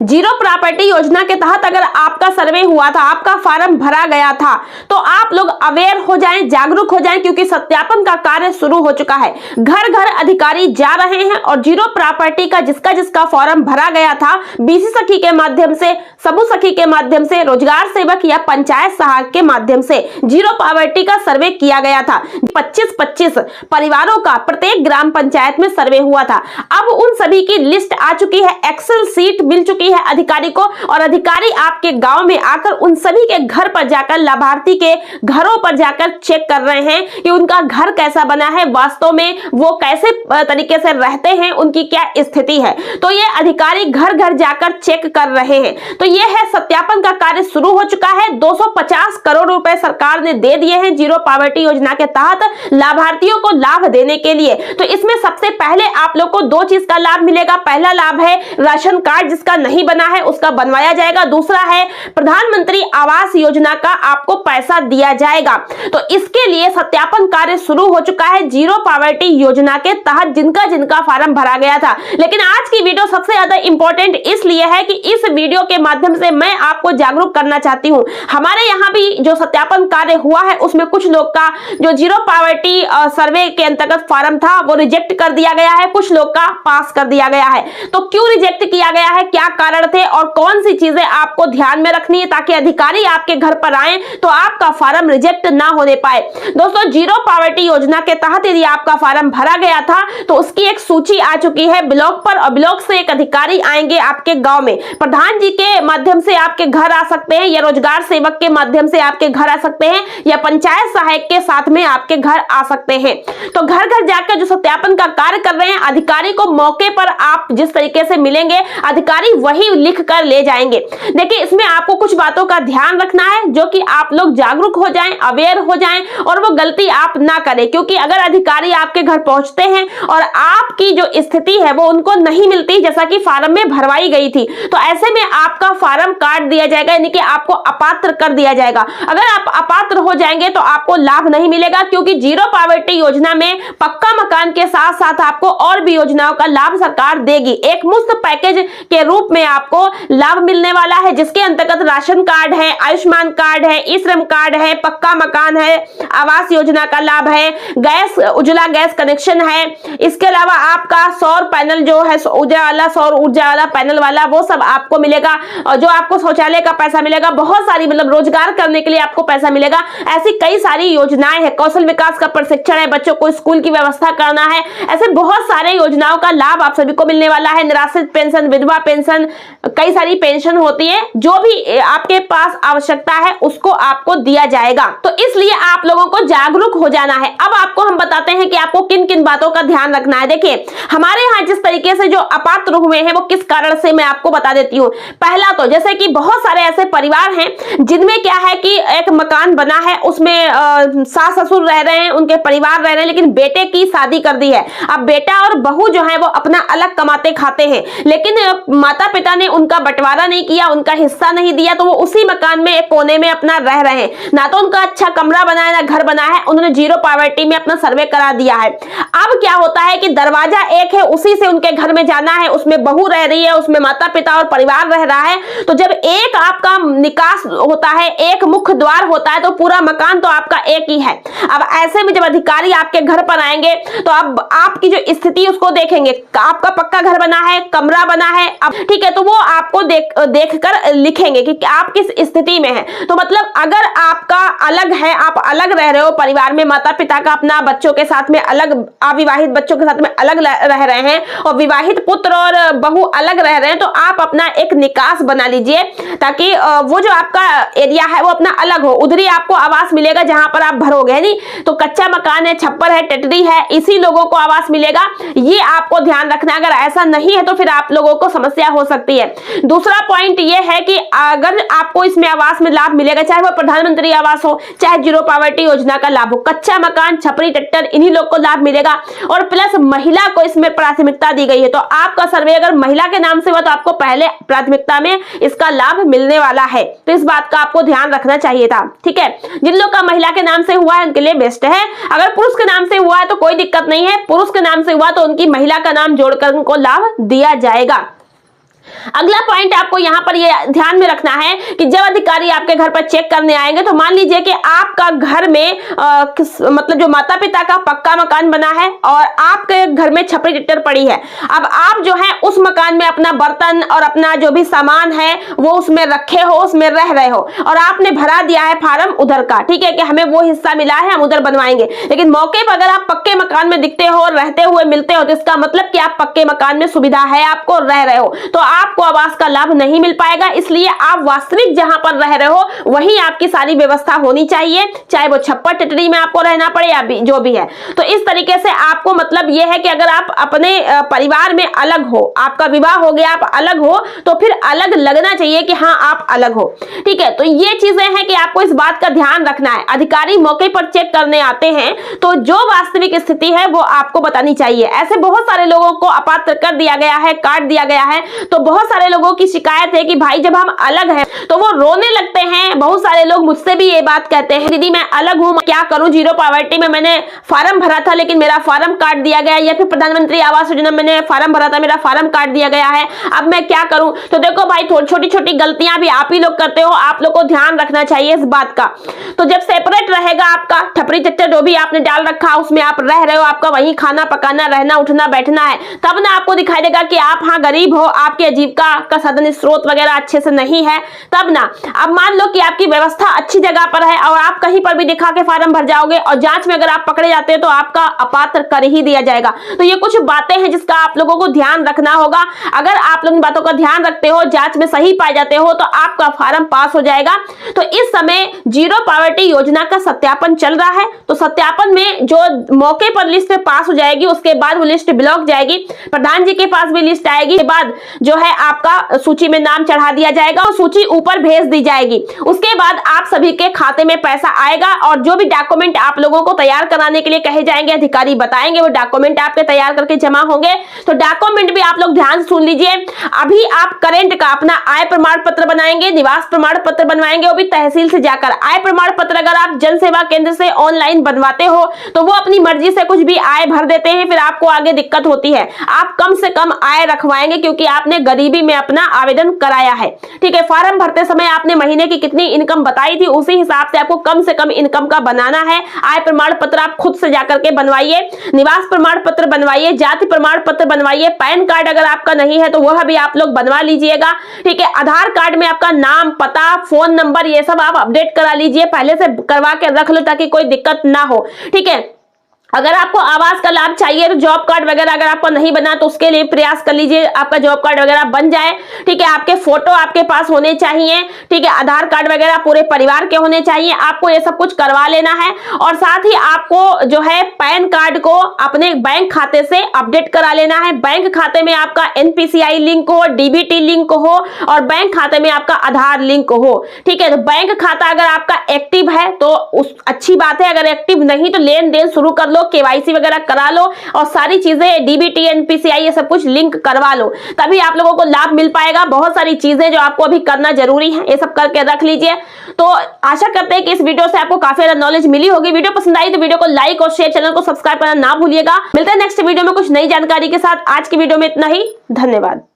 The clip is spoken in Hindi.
जीरो प्रॉपर्टी योजना के तहत अगर आपका सर्वे हुआ था, आपका फॉर्म भरा गया था, तो आप लोग अवेयर हो जाएं, जागरूक हो जाएं, क्योंकि सत्यापन का कार्य शुरू हो चुका है। घर घर अधिकारी जा रहे हैं और जीरो प्रॉपर्टी का जिसका जिसका फॉर्म भरा गया था, बीसी सखी के माध्यम से, सबू सखी के माध्यम से, रोजगार सेवक या पंचायत सहायक के माध्यम से जीरो प्रॉपर्टी का सर्वे किया गया था। 25-25 परिवारों का प्रत्येक ग्राम पंचायत में सर्वे हुआ था। अब उन सभी की लिस्ट आ चुकी है, एक्सेल सीट मिल चुकी है अधिकारी को, और अधिकारी आपके गांव में आकर उन सभी के घर पर जाकर, लाभार्थी के घरों पर जाकर चेक कर रहे हैं कि उनका घर कैसा बना है, वास्तव में वो कैसे तरीके से रहते हैं, उनकी क्या स्थिति है। तो ये अधिकारी घर घर जाकर चेक कर रहे हैं। तो ये है, सत्यापन का कार्य शुरू हो चुका है। 250 करोड़ रुपए सरकार ने दे दिए हैं जीरो प्रॉपर्टी योजना के तहत लाभार्थियों को लाभ देने के लिए। तो इसमें सबसे पहले आप लोग को 2 चीज का लाभ मिलेगा। पहला लाभ है राशन कार्ड, जिसका नहीं बना है उसका बनवाया जाएगा। दूसरा है प्रधानमंत्री आवास योजना का आपको पैसा दिया जाएगा। तो इसके लिए सत्यापन कार्य शुरू हो चुका है जीरो प्रॉपर्टी योजना के तहत जिनका जिनका फॉर्म भरा गया था। लेकिन आज की वीडियो सबसे ज्यादा इंपॉर्टेंट इसलिए है कि इस वीडियो के माध्यम से मैं आपको जागरूक करना चाहती हूं। हमारे यहाँ भी जो सत्यापन कार्य हुआ है उसमें कुछ लोग का जो जीरो प्रॉपर्टी सर्वे के अंतर्गत फॉर्म था वो रिजेक्ट कर दिया गया है, कुछ लोग का पास कर दिया गया है। तो क्यों रिजेक्ट किया गया है, क्या कारण थे और कौन सी चीजें आपको ध्यान में रखनी है ताकि अधिकारी आपके घर पर आए तो आपका फॉर्म रिजेक्ट ना होने पाए। दोस्तों, जीरो प्रॉपर्टी योजना के तहत यदि आपका फॉर्म भरा गया था तो उसकी एक सूची आ चुकी है ब्लॉक पर, और ब्लॉक से एक अधिकारी आएंगे आपके गांव में। प्रधान जी के माध्यम से आपके घर आ सकते हैं, या रोजगार सेवक के माध्यम से आपके घर आ सकते हैं, या पंचायत सहायक के साथ में आपके घर आ सकते हैं। तो घर घर जाकर जो सत्यापन का कार्य कर रहे हैं, अधिकारी को मौके पर आप जिस तरीके से मिलेंगे, अधिकारी वही लिख कर ले जाएंगे। देखिए, इसमें आपको कुछ बातों का ध्यान रखना है जो कि आप लोग जागरूक हो जाएं, अवेयर हो जाएं, और वो गलती आप ना करें। क्योंकि अगर अधिकारी आपके घर पहुंचते हैं और आपकी जो स्थिति है वो उनको नहीं मिलती जैसा कि फॉर्म में भरवाई गई थी, तो ऐसे में आपका फॉर्म काट दिया जाएगा, यानी कि आपको अपात्र कर दिया जाएगा। अगर आप अपात्र हो जाएंगे तो आपको लाभ नहीं मिलेगा, क्योंकि जीरो प्रॉपर्टी योजना में पक्का मकान के साथ साथ आपको और भी योजनाओं का लाभ सरकार देगी। एक मुफ्त पैकेज के रूप में आपको लाभ मिलने वाला है, जिसके अंतर्गत राशन कार्ड है, आयुष्मान कार्ड है, ई श्रम कार्ड है, पक्का मकान है, आवास योजना का लाभ है, गैस, उज्ज्वला गैस कनेक्शन है। इसके अलावा आपका सौर पैनल जो है, सौर ऊर्जा वाला पैनल वाला, वो सब आपको मिलेगा। और जो आपको शौचालय का पैसा मिलेगा, बहुत सारी मतलब रोजगार करने के लिए आपको पैसा मिलेगा। ऐसी कई सारी योजनाएं हैं, कौशल विकास का प्रशिक्षण है, बच्चों को स्कूल की व्यवस्था करना है, ऐसे बहुत सारे योजनाओं का लाभ आप सभी को मिलने वाला है। निराश्रित पेंशन, विधवा पेंशन, कई सारी पेंशन होती है, जो भी आपके पास आवश्यकता है उसको आपको दिया जाएगा। तो इसलिए आप लोगों को जागरूक हो जाना है। अब आपको हम बताते हैं कि आपको किन किन बातों का ध्यान रखना है। देखिए, हमारे यहाँ जिस तरीके से जो अपात्र हुए हैं वो किस कारण से, मैं आपको बता देती हूँ। पहला तो जैसे कि बहुत सारे ऐसे परिवार हैं जिनमें क्या है कि एक मकान बना है, उसमें सास ससुर रह रहे हैं, उनके परिवार रह रहे हैं, लेकिन बेटे की शादी कर दी है। अब बेटा और बहू जो है वो अपना अलग कमाते खाते हैं, लेकिन माता पिता ने उनका बंटवारा नहीं किया, उनका हिस्सा नहीं दिया, तो वो उसी मकान में एक कोने में अपना रह रहे हैं। ना तो उनका अच्छा कमरा बना है, ना घर बना है, उन्होंने जीरो प्रॉपर्टी में अपना सर्वे करा दिया है। अब क्या होता है कि दरवाजा एक है, उसी से उनके घर में जाना है, उसमें बहू रह रही है, उसमें माता पिता और परिवार रह रहा है। तो जब एक आपका निकास होता है, एक मुख्य द्वार होता है, तो पूरा मकान तो आपका एक ही है। अब ऐसे में जब अधिकारी आपके घर पर आएंगे तो अब आपकी जो स्थिति उसको देखेंगे, आपका पक्का घर बना है, कमरा बना है, अब ठीक है, तो वो आपको देखकर लिखेंगे कि आप किस स्थिति में हैं। तो मतलब अगर आपका अलग है, आप अलग रह रहे हो परिवार में, माता पिता का अपना, बच्चों के साथ में अलग, अविवाहित बच्चों के साथ में अलग रह रहे हैं, और विवाहित पुत्र और बहू अलग रह रहे हैं, तो आप अपना एक निकास बना लीजिए ताकि वो जो आपका एरिया है वो अपना अलग हो। उधर ही आपको आवास मिलेगा जहां पर आप भरोगे, नहीं तो कच्चा मकान है, छप्पर है, टटरी है, इसी लोगों को आवास मिलेगा। ये आपको ध्यान रखना। अगर ऐसा नहीं है तो फिर आप लोगों को समस्या हो सकती है। दूसरा पॉइंट ये है कि अगर आपको इसमें आवास में लाभ मिलेगा, चाहे वो प्रधानमंत्री आवास हो, चाहे जीरो प्रॉपर्टी योजना का लाभ हो, कच्चा मकान, छपरी टट्टर, इन्हीं लोग को लाभ मिलेगा। और प्लस महिला को इसमें प्राथमिकता दी गई है, तो आपका सर्वे अगर महिला के नाम से हुआ तो आपको पहले प्राथमिकता में इसका लाभ मिलने वाला है। तो इस बात का आपको ध्यान रखना चाहिए था। ठीक है, जिन लोग का महिला के नाम से हुआ है उनके लिए बेस्ट है। अगर पुरुष के नाम से हुआ है तो कोई दिक्कत नहीं है, पुरुष के नाम से हुआ तो उनकी महिला का नाम जोड़कर उनको लाभ दिया जाएगा। अगला पॉइंट आपको यहाँ पर ये ध्यान में रखना है कि जब अधिकारी आपके घर पर चेक करने आएंगे तो मान लीजिए कि आपका घर में मतलब जो माता पिता का पक्का मकान बना है और आपके घर में छपरी चट्टर पड़ी है। अब आप जो है उस मकान में अपना बर्तन और अपना जो भी सामान है वो उसमें रखे हो, उसमें रह रहे हो और आपने भरा दिया है फार्म उधर का, ठीक है, कि हमें वो हिस्सा मिला है, हम उधर बनवाएंगे। लेकिन मौके पर अगर आप पक्के मकान में दिखते हो और रहते हुए मिलते हो तो इसका मतलब कि आप पक्के मकान में सुविधा है, आपको रह रहे हो, तो आपको आवास का लाभ नहीं मिल पाएगा। इसलिए आप वास्तविक जहां पर रह रहे हो वहीं आपकी सारी व्यवस्था होनी चाहिए, चाहे वो छप्पर टटरी में आपको रहना पड़े या जो भी है। तो इस तरीके से आपको मतलब यह है कि अगर आप अपने परिवार में अलग हो, आपका विवाह हो गया, आप अलग हो, तो फिर अलग लगना चाहिए कि हाँ आप अलग हो, ठीक है। तो ये चीजें हैं कि आपको इस बात का ध्यान रखना है। अधिकारी मौके पर चेक करने आते हैं तो जो वास्तविक स्थिति है वो आपको बतानी चाहिए। ऐसे बहुत सारे लोगों को अपात्र कर दिया गया है, काट दिया गया है। तो बहुत सारे लोगों की शिकायत है कि भाई जब हम अलग हैं तो वो रोने लगते हैं। बहुत सारे लोग मुझसे भी ये बात कहते हैं, दीदी मैं अलग हूं, क्या करूं, जीरो पॉवर्टी में मैंने फार्म भरा था लेकिन मेरा फार्म काट दिया गया, या फिर प्रधानमंत्री आवास योजना में मैंने फार्म भरा था, मेरा फार्म काट दिया गया है, अब मैं क्या करूं। तो देखो भाई, छोटी छोटी गलतियां भी आप ही लोग करते हो, आप लोग को ध्यान रखना चाहिए इस बात का। तो जब सेपरेट रहेगा आपका ठपरी चट्टर जो भी आपने डाल रखा उसमें आप रह रहे हो, आपका वहीं खाना पकाना, रहना, उठना, बैठना है, तब ना आपको दिखाई देगा कि आप हाँ गरीब हो, आपकी आजीविका का साधन स्रोत वगैरह अच्छे से नहीं है, तब ना। अब मान लो कि आपकी व्यवस्था अच्छी जगह पर है और आप कहीं पर भी दिखा के फार्म भर जाओगे और जांच में अगर आप पकड़े जाते हैं तो आपका अपात्र कर ही दिया जाएगा। तो ये कुछ बातें हैं जिसका आप लोगों को ध्यान रखना होगा। अगर आप लोग इन बातों का ध्यान रखते हो, जांच में सही पाए जाते हो, तो आपका फार्म पास हो जाएगा। तो इस समय जीरो पॉवर्टी योजना का सत्यापन चल रहा है। तो सत्यापन में जो मौके पर लिस्ट पास हो जाएगी उसके बाद वो लिस्ट ब्लॉक जाएगी, प्रधान जी के पास भी लिस्ट आएगी, के बाद जो है आपका सूची में नाम चढ़ा दिया जाएगा और सूची ऊपर भेज दी जाएगी। उसके बाद आप सभी के खाते में पैसा आएगा और जो भी डॉक्यूमेंट आप लोगों को तैयार कराने के लिए कहे जाएंगे, अधिकारी बताएंगे, वो डॉक्यूमेंट आपके तैयार करके जमा होंगे। तो डॉक्यूमेंट भी आप लोग ध्यान सुन लीजिए। अभी आप करंट का अपना आय प्रमाण पत्र बनाएंगे, निवास प्रमाण पत्र बनवाएंगे, वो भी तहसील से जाकर। आय प्रमाण पत्र अगर आप जन सेवा केंद्र से ऑनलाइन बनवाते हो तो वो अपनी मर्जी से कुछ भी आय भर देते हैं, फिर आपको आगे दिक्कत होती है। आप कम से कम आय रखवाएंगे क्योंकि आपने गरीबी में अपना आवेदन कराया है, ठीक है। फॉर्म भरते समय आपने महीने की कितनी इनकम बताई थी, उसी हिसाब से आपको कम से कम इनकम का बनाना है। आय प्रमाण पत्र आप खुद से जाकर के बनवाइए, निवास प्रमाण पत्र बनवाइए, जाति प्रमाण पत्र बनवाइए, पैन कार्ड अगर आपका नहीं है तो वह भी आप लोग बनवा लीजिएगा, ठीक है। आधार कार्ड में आपका नाम, पता, फोन नंबर ये सब आप अपडेट करा लीजिए, पहले से करवा के रख लो ताकि कोई दिक्कत ना हो, ठीक है। अगर आपको आवास का लाभ चाहिए तो जॉब कार्ड वगैरह अगर आपका नहीं बना तो उसके लिए प्रयास कर लीजिए, आपका जॉब कार्ड वगैरह बन जाए, ठीक है। आपके फोटो आपके पास होने चाहिए, ठीक है। आधार कार्ड वगैरह पूरे परिवार के होने चाहिए, आपको ये सब कुछ करवा लेना है। और साथ ही आपको जो है पैन कार्ड को अपने बैंक खाते से अपडेट करा लेना है। बैंक खाते में आपका NPCI लिंक हो, DBT लिंक हो और बैंक खाते में आपका आधार लिंक हो, ठीक है। तो बैंक खाता अगर आपका एक्टिव है तो अच्छी बात है, अगर एक्टिव नहीं तो लेन देन शुरू कर लो, KYC वगैरह करा लो और सारी चीजें DBT NPCI ये सब कुछ लिंक करवा लो, तभी आप लोगों को लाभ मिल पाएगा। बहुत सारी चीजें जो आपको अभी करना जरूरी है, ये सब करके रख लीजिए। तो आशा करते हैं कि इस वीडियो से आपको काफी ज्यादा नॉलेज मिली होगी। वीडियो पसंद आई तो वीडियो को लाइक और शेयर, चैनल को सब्सक्राइब करना ना भूलिएगा। मिलते हैं नेक्स्ट वीडियो में कुछ नई जानकारी के साथ। आज की वीडियो में इतना ही, धन्यवाद।